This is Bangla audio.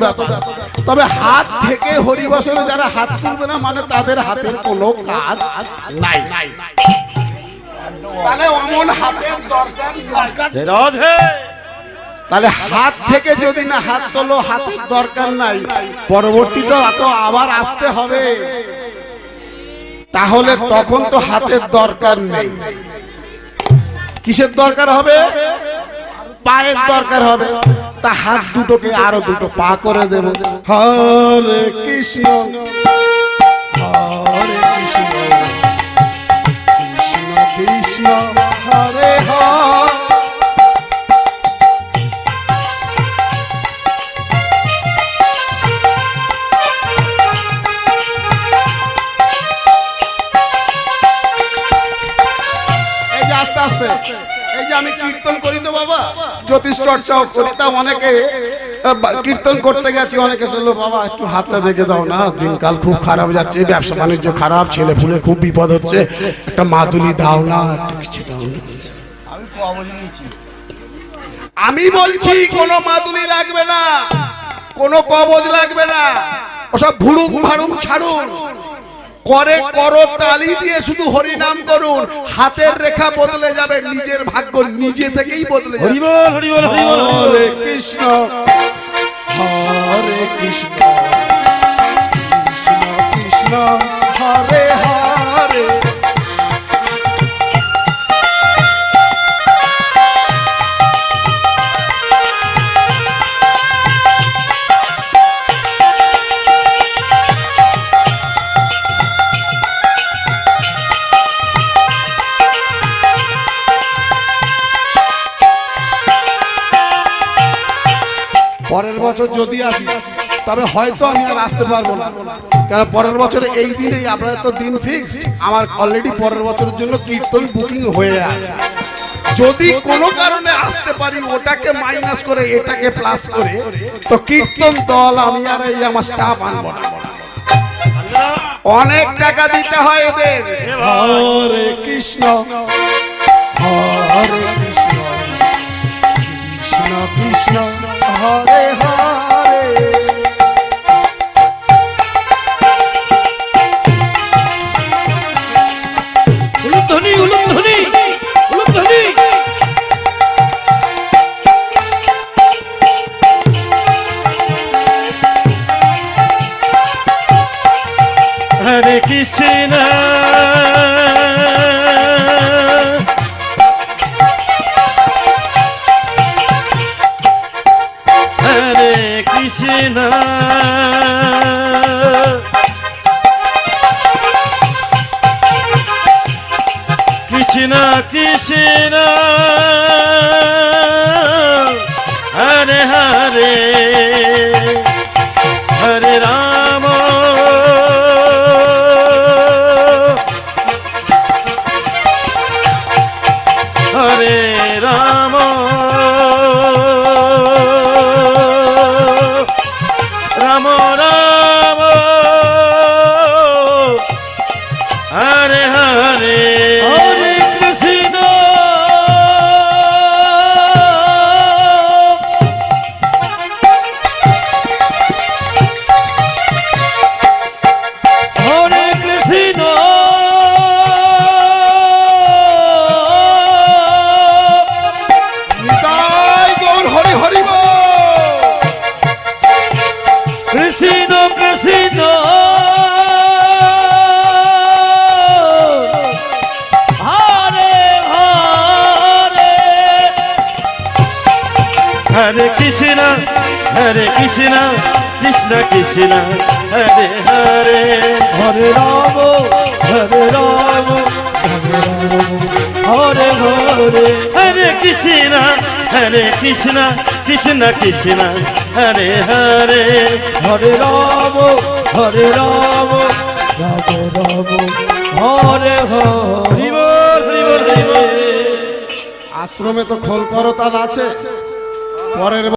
ব্যাপার। তবে হাত থেকে হরিবাসরে যারা হাত তুলবে না মানে তাদের হাতের কোনো কাজ নাই। তাহলে অমন হাতের দরকার নাই। তাহলে হাত থেকে যদি না হাত তোলো, হাতের দরকার নাই, পরবর্তীতে তো আবার আসতে হবে, তাহলে তখন তো হাতের দরকার নেই। কিসের দরকার হবে? পায়ের দরকার হবে। তা হাত দুটোকে আরো দুটো পা করে দেব। হরে কৃষ্ণ হরে কৃষ্ণ কৃষ্ণ কৃষ্ণ হরে হরে। এই যে আমি কীর্তন করি তো বাবা, জ্যোতিষ চর্চাও করি, তা অনেকে কীর্তন করতে গেছি, অনেকে বললো বাবা একটু হাতটা দেখে দাও না, দিনকাল খুব খারাপ যাচ্ছে, ব্যবসা বাণিজ্য খারাপ, ছেলে ফুলের খুব বিপদ হচ্ছে, একটা মাদুলি দাও না, কিছু দাও না। আমি বলছি কোনো মাদুলি লাগবে না, কোনো কবজ লাগবে না, ওসব ভুড়ুক ভাড়ুক ছাড়ুন, করে করো তালি দিয়ে শুধু হরি নাম করুন, হাতের রেখা বদলে যাবে, নিজের ভাগ্য নিজে থেকেই বদলে যাবে। হরে কৃষ্ণ হরে কৃষ্ণ কৃষ্ণ কৃষ্ণ হরে হরে। পরের বছর যদি আসি তবে হয়তো আমি আর আসতে পারবো না, কারণ পরের বছরে এই দিনেই, আপনাদের তো দিন ফিক্সড, আমার অলরেডি পরের বছরের জন্য কীর্তন বুকিং হয়ে আছে। যদি কোনো কারণে আসতে পারি, ওটাকে মাইনাস করে এটাকে প্লাস করে, তো কীর্তন দল আমি আর এই আমার স্টাফ আনবো না, অনেক টাকা দিতে হয় এদের। হরে কৃষ্ণ হরে কৃষ্ণ কৃষ্ণ কৃষ্ণ হরে হরে। উলুধ্বনি উলুধ্বনি উলুধ্বনি। হরে কৃষ্ণ কৃষ্ণ কৃষ্ণ কৃষ্ণ হরে হরে হরে রাম হরে রাম রাম রাম হরে হরে হরে কৃষ্ণ হরে কৃষ্ণ নিতাই গৌর হরি হরি বল। কৃষ্ণ কৃষ্ণ হরে হরে হরে কৃষ্ণ কৃষ্ণ কৃষ্ণ হরে হরে হরে রাম হরে হরে হরে কৃষ্ণ কৃষ্ণ কৃষ্ণ হরে হরে হরে রাম হরে হরি বল হরি বল হরি বল। আশ্রমে তো খোল করতাল আছে, পরের